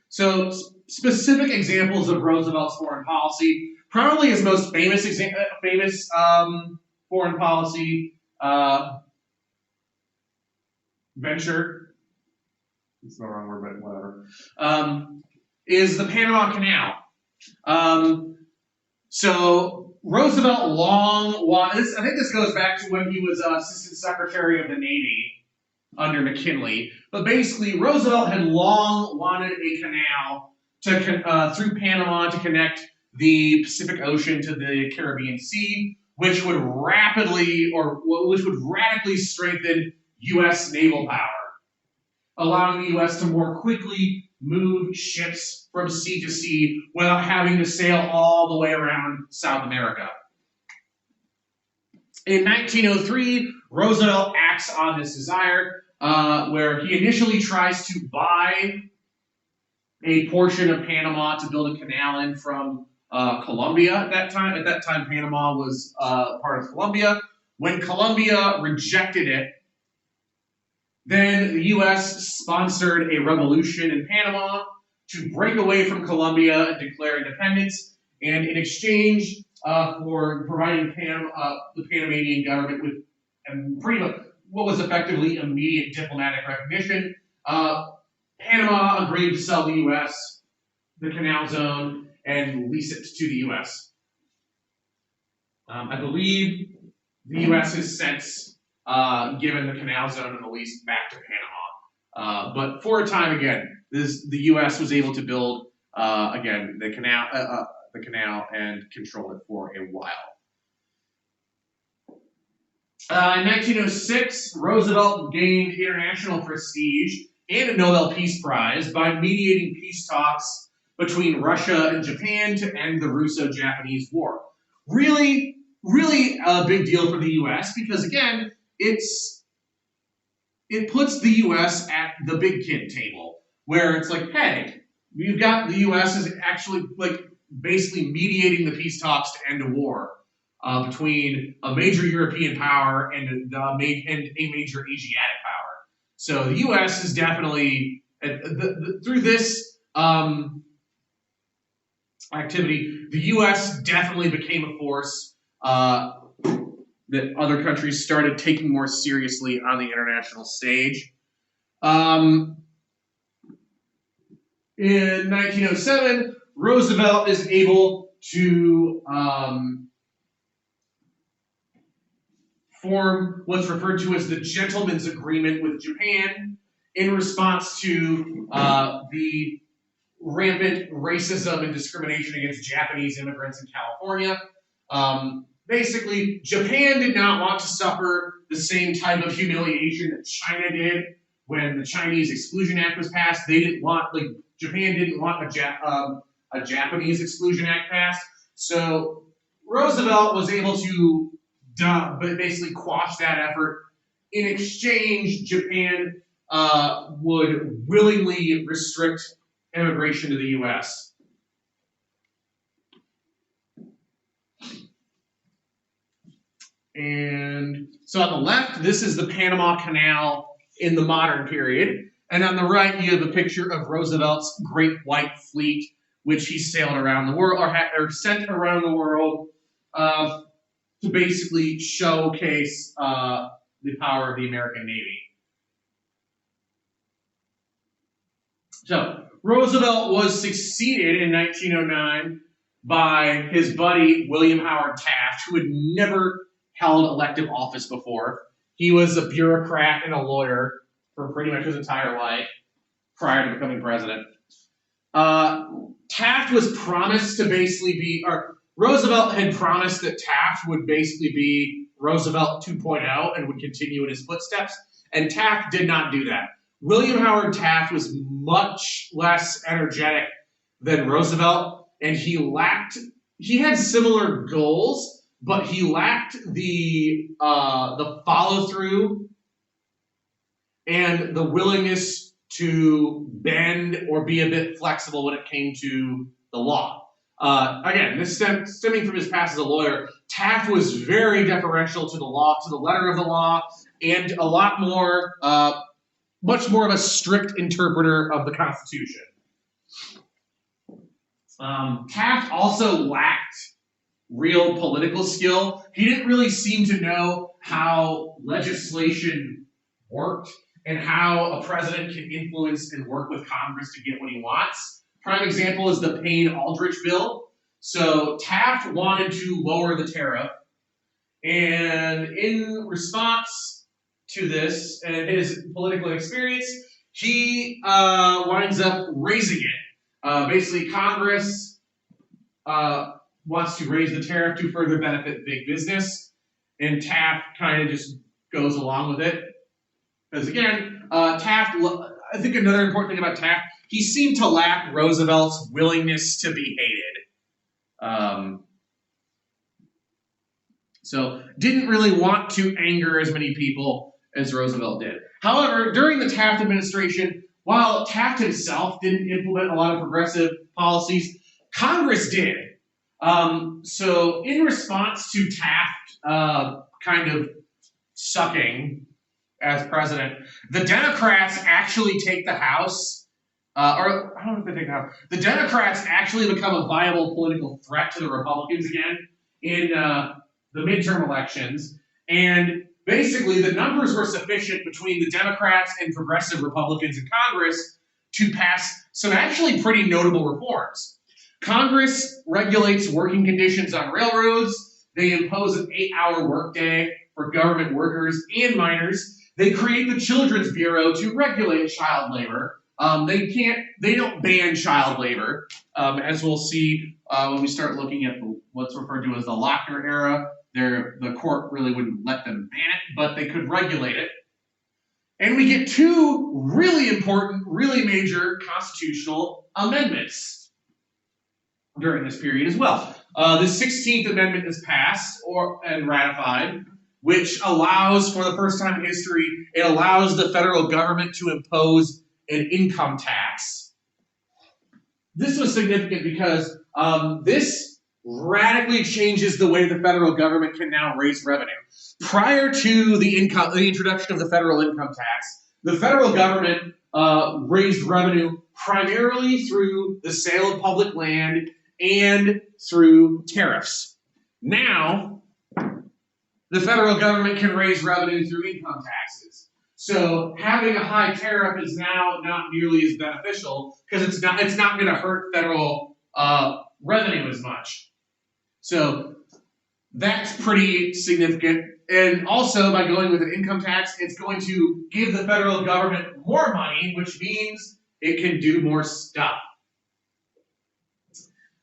So specific examples of Roosevelt's foreign policy, probably his most famous foreign policy venture, it's the wrong word, but whatever, is the Panama Canal. So Roosevelt long wanted, I think this goes back to when he was Assistant Secretary of the Navy under McKinley, but basically Roosevelt had long wanted a canal to through Panama to connect the Pacific Ocean to the Caribbean Sea, which would radically strengthen U.S. naval power, allowing the U.S. to more quickly move ships from sea to sea without having to sail all the way around South America. In 1903, Roosevelt acts on this desire, where he initially tries to buy a portion of Panama to build a canal in from Colombia at that time. At that time, Panama was part of Colombia. When Colombia rejected it, then the U.S. sponsored a revolution in Panama to break away from Colombia and declare independence. And in exchange for providing the Panamanian government with pretty much what was effectively immediate diplomatic recognition, Panama agreed to sell the U.S. the canal zone and lease it to the U.S. I believe the U.S. has since given the canal zone and the lease back to Panama. But for a time, again, the U.S. was able to build again the canal and control it for a while. In 1906, Roosevelt gained international prestige and a Nobel Peace Prize by mediating peace talks between Russia and Japan to end the Russo-Japanese War. Really, really a big deal for the U.S. because, again, it puts the U.S. at the big kid table, where it's like, hey, we've got the U.S. is actually basically mediating the peace talks to end a war between a major European power and a major Asiatic power. So the U.S. is definitely, through this activity, the U.S. definitely became a force that other countries started taking more seriously on the international stage. In 1907, Roosevelt is able to form what's referred to as the Gentleman's Agreement with Japan in response to the rampant racism and discrimination against Japanese immigrants in California. Basically, Japan did not want to suffer the same type of humiliation that China did when the Chinese Exclusion Act was passed. They didn't want, Japan didn't want a Japanese Exclusion Act passed. So Roosevelt was able to basically quash that effort in exchange, Japan would willingly restrict immigration to the U.S. And so on the left, this is the Panama Canal in the modern period. And on the right, you have a picture of Roosevelt's Great White Fleet, which he sailed around the world, or sent around the world to basically showcase the power of the American Navy. So Roosevelt was succeeded in 1909 by his buddy William Howard Taft, who had never held elective office before. He was a bureaucrat and a lawyer for pretty much his entire life prior to becoming president. Taft was promised to basically be, or Roosevelt had promised that Taft would basically be Roosevelt 2.0 and would continue in his footsteps, and Taft did not do that. William Howard Taft was much less energetic than Roosevelt, and he had similar goals, but he lacked the follow-through and the willingness to bend or be a bit flexible when it came to the law. Again, this stemming from his past as a lawyer, Taft was very deferential to the law, to the letter of the law, and a lot more, much more of a strict interpreter of the Constitution. Taft also lacked real political skill. He didn't really seem to know how legislation worked and how a president can influence and work with Congress to get what he wants. Prime example is the Payne-Aldrich bill. So Taft wanted to lower the tariff, and in response to this and his political experience, he winds up raising it. Basically, Congress wants to raise the tariff to further benefit big business, and Taft kind of just goes along with it. Because again, Taft, I think another important thing about Taft, he seemed to lack Roosevelt's willingness to be hated. So didn't really want to anger as many people as Roosevelt did. However, during the Taft administration, while Taft himself didn't implement a lot of progressive policies, Congress did. So in response to Taft kind of sucking as president, the Democrats actually take the House, or I don't know if they take the House. The Democrats actually become a viable political threat to the Republicans again in the midterm elections, and basically the numbers were sufficient between the Democrats and progressive Republicans in Congress to pass some actually pretty notable reforms. Congress regulates working conditions on railroads. They impose an 8-hour workday for government workers and minors. They create the Children's Bureau to regulate child labor. They don't ban child labor, as we'll see when we start looking at what's referred to as the Lochner era. The court really wouldn't let them ban it, but they could regulate it. And we get two really important, really major constitutional amendments during this period as well. The 16th Amendment is passed and ratified, which allows, for the first time in history, it allows the federal government to impose an income tax. This was significant because this radically changes the way the federal government can now raise revenue. Prior to the introduction of the federal income tax, the federal government raised revenue primarily through the sale of public land and through tariffs. Now, the federal government can raise revenue through income taxes. So having a high tariff is now not nearly as beneficial because it's not going to hurt federal revenue as much. So that's pretty significant. And also, by going with an income tax, it's going to give the federal government more money, which means it can do more stuff.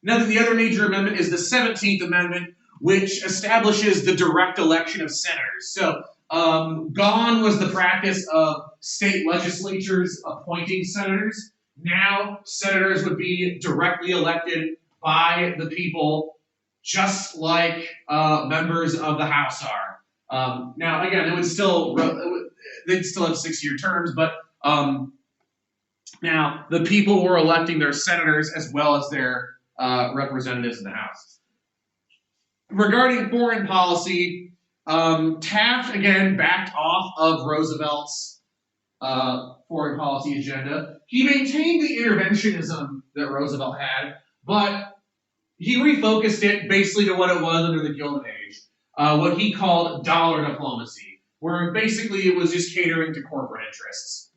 Now, the other major amendment is the 17th Amendment, which establishes the direct election of senators. So, gone was the practice of state legislatures appointing senators. Now, senators would be directly elected by the people, just like members of the House are. Now, again, they'd still have 6-year terms, but now the people were electing their senators as well as their representatives in the House. Regarding foreign policy, Taft again backed off of Roosevelt's foreign policy agenda. He maintained the interventionism that Roosevelt had, but he refocused it basically to what it was under the Gilded Age, what he called dollar diplomacy, where basically it was just catering to corporate interests.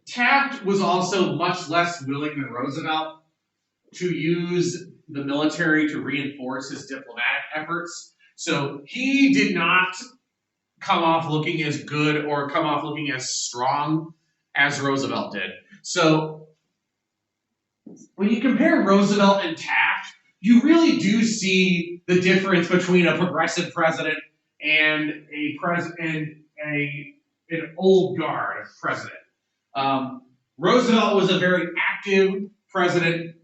Taft was also much less willing than Roosevelt to use the military to reinforce his diplomatic efforts. So he did not come off looking as good or come off looking as strong as Roosevelt did. So when you compare Roosevelt and Taft, you really do see the difference between a progressive president and an old guard president. Roosevelt was a very active president,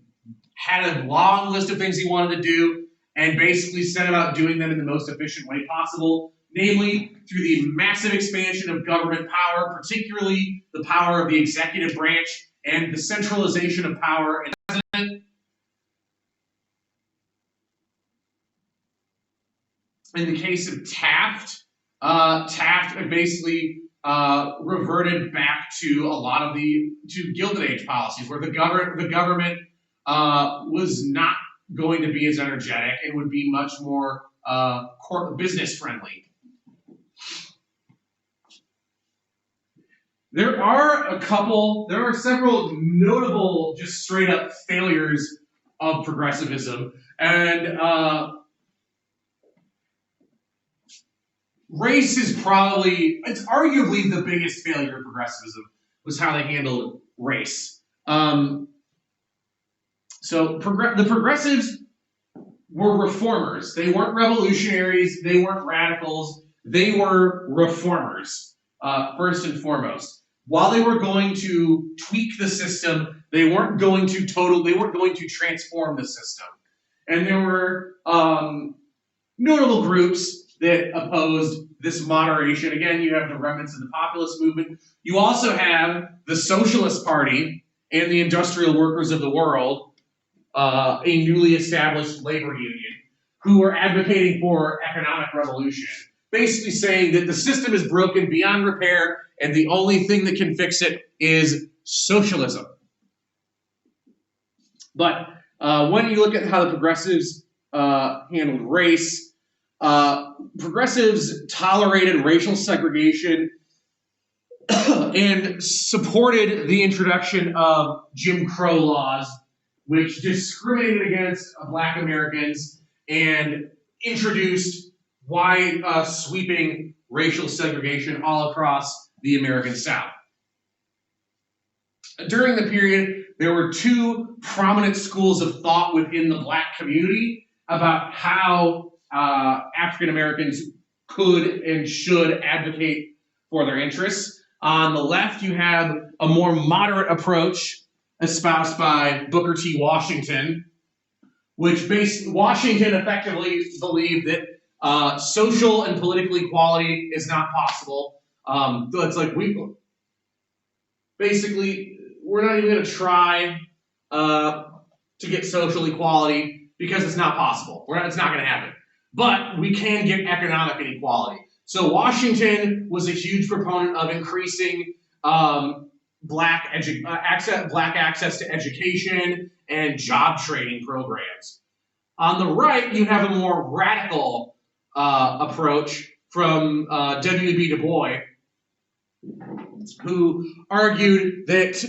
had a long list of things he wanted to do, and basically set about doing them in the most efficient way possible, namely through the massive expansion of government power, particularly the power of the executive branch and the centralization of power in the president. In the case of Taft, Taft basically reverted back to a lot of the Gilded Age policies, where the government was not going to be as energetic and would be much more business friendly. There are several notable, just straight up failures of progressivism, and race is it's arguably the biggest failure of progressivism, was how they handled race. So the progressives were reformers. They weren't revolutionaries. They weren't radicals. They were reformers, first and foremost. While they were going to tweak the system, they weren't going to transform the system. And there were notable groups that opposed this moderation. Again, you have the remnants of the populist movement. You also have the Socialist Party and the Industrial Workers of the World, a newly established labor union, who were advocating for economic revolution, basically saying that the system is broken beyond repair and the only thing that can fix it is socialism. But when you look at how the progressives handled race, progressives tolerated racial segregation and supported the introduction of Jim Crow laws, which discriminated against Black Americans and introduced wide, sweeping racial segregation all across the American South. During the period, there were two prominent schools of thought within the Black community about how African Americans could and should advocate for their interests. On the left, you have a more moderate approach espoused by Booker T. Washington, which Washington effectively believed that social and political equality is not possible. So it's like we're not even going to try to get social equality because it's not possible. It's not going to happen. But we can get economic inequality. So Washington was a huge proponent of increasing Black access to education and job training programs. On the right, you have a more radical approach from W.B. Du Bois, who argued that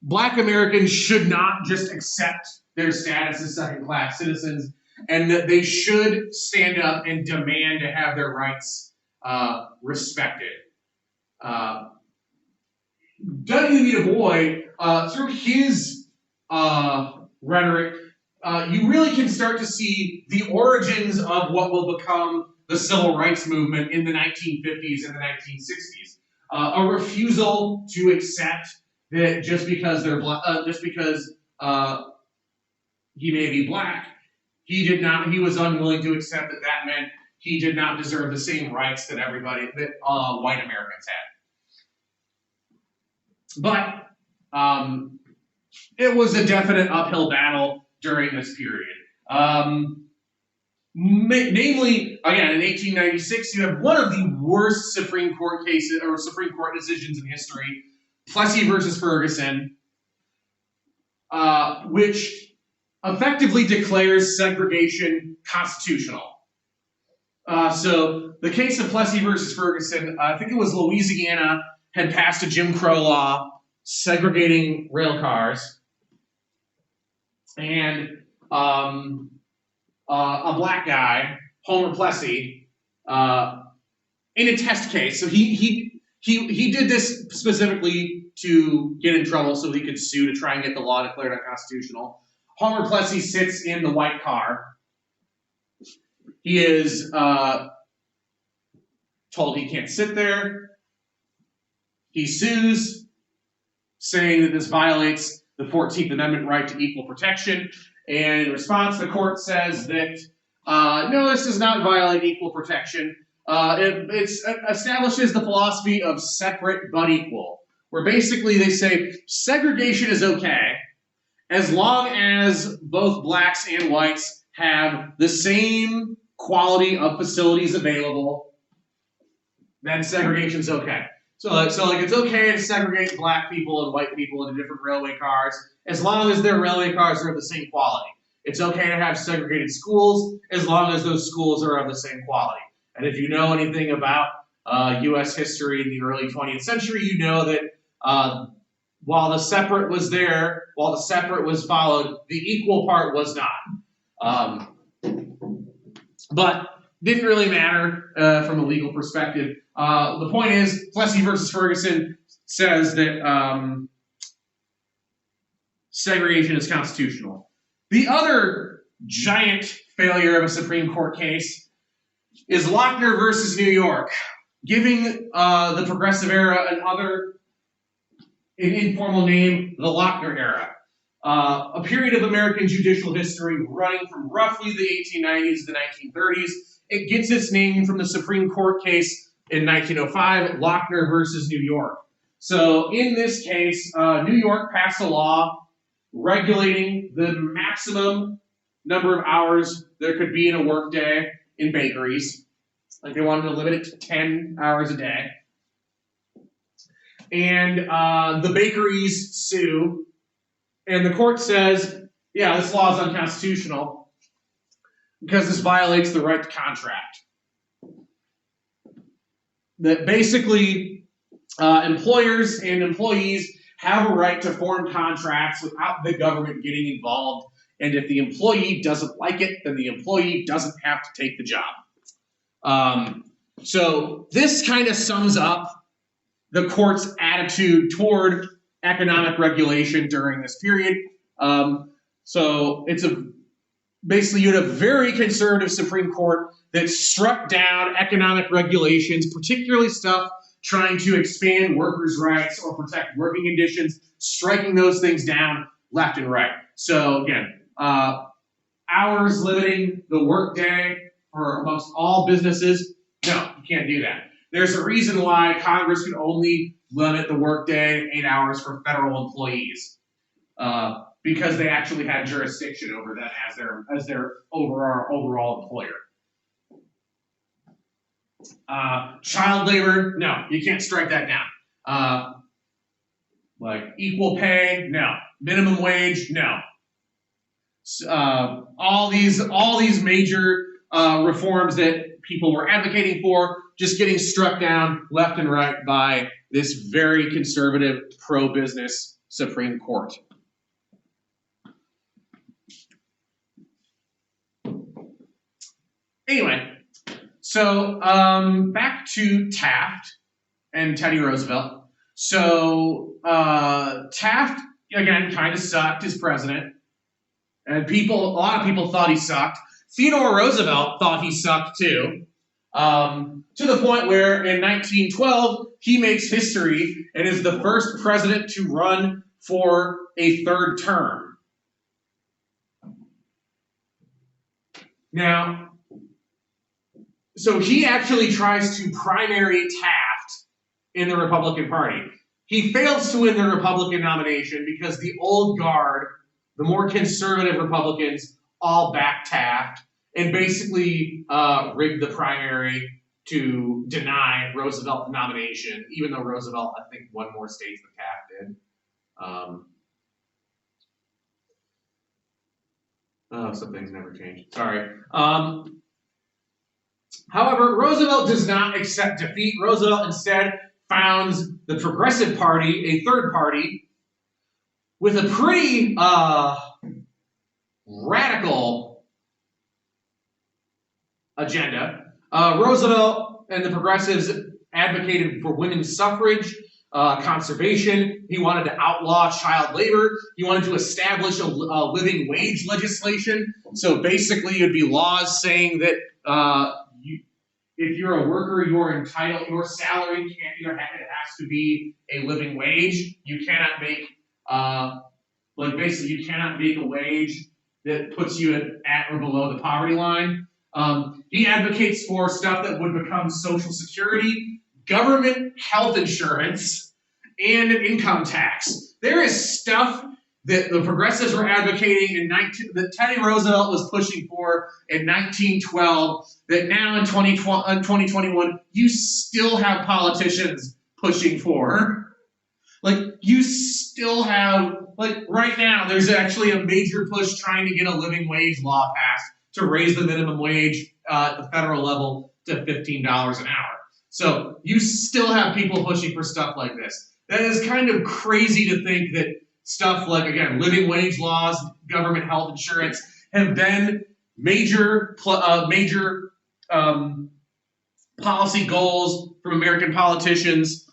Black Americans should not just accept their status as second-class citizens, and that they should stand up and demand to have their rights respected. W.B. Du Bois, through his rhetoric, you really can start to see the origins of what will become the civil rights movement in the 1950s and the 1960s. A refusal to accept that just because he may be Black, he was unwilling to accept that meant he did not deserve the same rights that everybody, that white Americans had. But it was a definite uphill battle during this period. Namely, again, in 1896, you have one of the worst Supreme Court cases or Supreme Court decisions in history, Plessy versus Ferguson, which effectively declares segregation constitutional. So the case of Plessy versus Ferguson, I think it was Louisiana, had passed a Jim Crow law segregating rail cars, and a black guy, Homer Plessy, in a test case. So he did this specifically to get in trouble so he could sue to try and get the law declared unconstitutional. Homer Plessy sits in the white car. He is told he can't sit there. He sues, saying that this violates the 14th Amendment right to equal protection. And in response, the court says that, no, this does not violate equal protection. It establishes the philosophy of separate but equal, where basically they say segregation is okay as long as both blacks and whites have the same quality of facilities available, then segregation's okay. So it's okay to segregate black people and white people into different railway cars as long as their railway cars are of the same quality. It's okay to have segregated schools as long as those schools are of the same quality. And if you know anything about U.S. history in the early 20th century, you know that while the separate was there, while the separate was followed, the equal part was not. But didn't really matter from a legal perspective. The point is, Plessy versus Ferguson says that segregation is constitutional. The other giant failure of a Supreme Court case is Lochner versus New York, giving the Progressive Era an informal name, the Lochner Era. A period of American judicial history running from roughly the 1890s to the 1930s. It gets its name from the Supreme Court case in 1905, Lochner versus New York. So in this case, New York passed a law regulating the maximum number of hours there could be in a workday in bakeries. Like they wanted to limit it to 10 hours a day. And the bakeries sue, and the court says, yeah, this law is unconstitutional because this violates the right to contract. That basically employers and employees have a right to form contracts without the government getting involved. And if the employee doesn't like it, then the employee doesn't have to take the job. So this kind of sums up the court's attitude toward economic regulation during this period. So it's basically you had a very conservative Supreme Court that struck down economic regulations, particularly stuff trying to expand workers' rights or protect working conditions, striking those things down left and right. So again, hours limiting the workday for amongst all businesses, no, you can't do that. There's a reason why Congress can only limit the workday 8 hours for federal employees, because they actually had jurisdiction over that as their overall employer. Child labor, no, you can't strike that down. Like equal pay, no. Minimum wage, no. All these major reforms that people were advocating for, just getting struck down left and right by this very conservative, pro-business Supreme Court. Anyway, so back to Taft and Teddy Roosevelt. So Taft, again, kind of sucked as president. And a lot of people thought he sucked. Theodore Roosevelt thought he sucked too. To the point where in 1912, he makes history and is the first president to run for a third term. Now, So he actually tries to primary Taft in the Republican Party. He fails to win the Republican nomination because the old guard, the more conservative Republicans, all back Taft and basically rigged the primary to deny Roosevelt the nomination, even though Roosevelt, I think, won more states than Taft did. Some things never change. Sorry. However, Roosevelt does not accept defeat. Roosevelt instead founds the Progressive Party, a third party, with a pretty radical agenda. Roosevelt and the Progressives advocated for women's suffrage, conservation. He wanted to outlaw child labor. He wanted to establish a living wage legislation. So basically, it would be laws saying that if you're a worker, you're entitled, your salary it has to be a living wage. You cannot make, you cannot make a wage that puts you at or below the poverty line. He advocates for stuff that would become Social Security, government health insurance, and an income tax. There is stuff that the progressives were advocating that Teddy Roosevelt was pushing for in 1912, that now in 2021, you still have politicians pushing for. You still have, right now, there's actually a major push trying to get a living wage law passed to raise the minimum wage at the federal level to $15 an hour. So you still have people pushing for stuff like this. That is kind of crazy to think that stuff like, again, living wage laws, government health insurance have been major policy goals from American politicians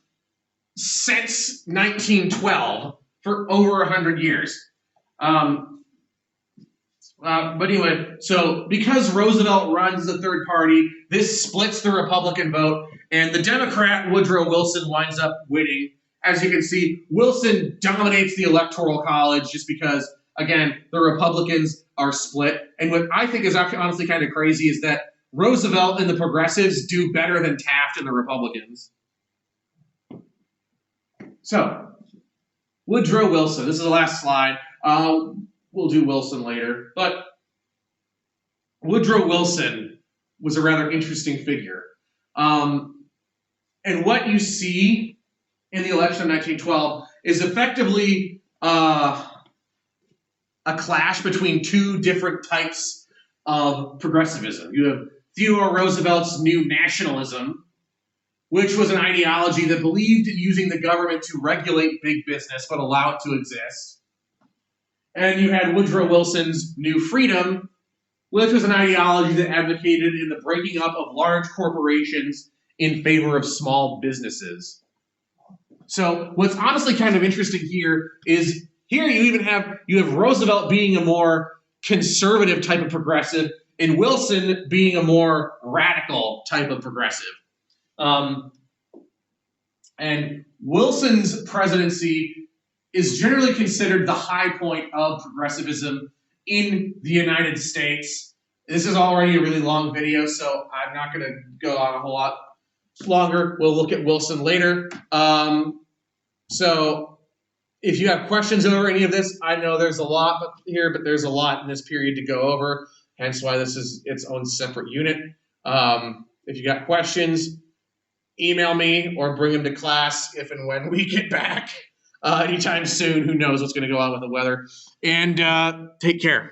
since 1912 for over 100 years. But anyway, so because Roosevelt runs the third party, this splits the Republican vote, and the Democrat Woodrow Wilson winds up winning. As you can see, Wilson dominates the Electoral College just because, again, the Republicans are split. And what I think is actually honestly kind of crazy is that Roosevelt and the Progressives do better than Taft and the Republicans. So, Woodrow Wilson. This is the last slide. We'll do Wilson later. But Woodrow Wilson was a rather interesting figure. And what you see in the election of 1912 is effectively a clash between two different types of progressivism. You have Theodore Roosevelt's New Nationalism, which was an ideology that believed in using the government to regulate big business but allow it to exist. And you had Woodrow Wilson's New Freedom, which was an ideology that advocated in the breaking up of large corporations in favor of small businesses. So what's honestly kind of interesting here is here you have Roosevelt being a more conservative type of progressive and Wilson being a more radical type of progressive. And Wilson's presidency is generally considered the high point of progressivism in the United States. This is already a really long video, so I'm not going to go on a whole lot longer. We'll look at Wilson later. So if you have questions over any of this, I know there's a lot here, but there's a lot in this period to go over, hence why this is its own separate unit. If you got questions, email me or bring them to class if and when we get back anytime soon. Who knows what's going to go on with the weather. And take care.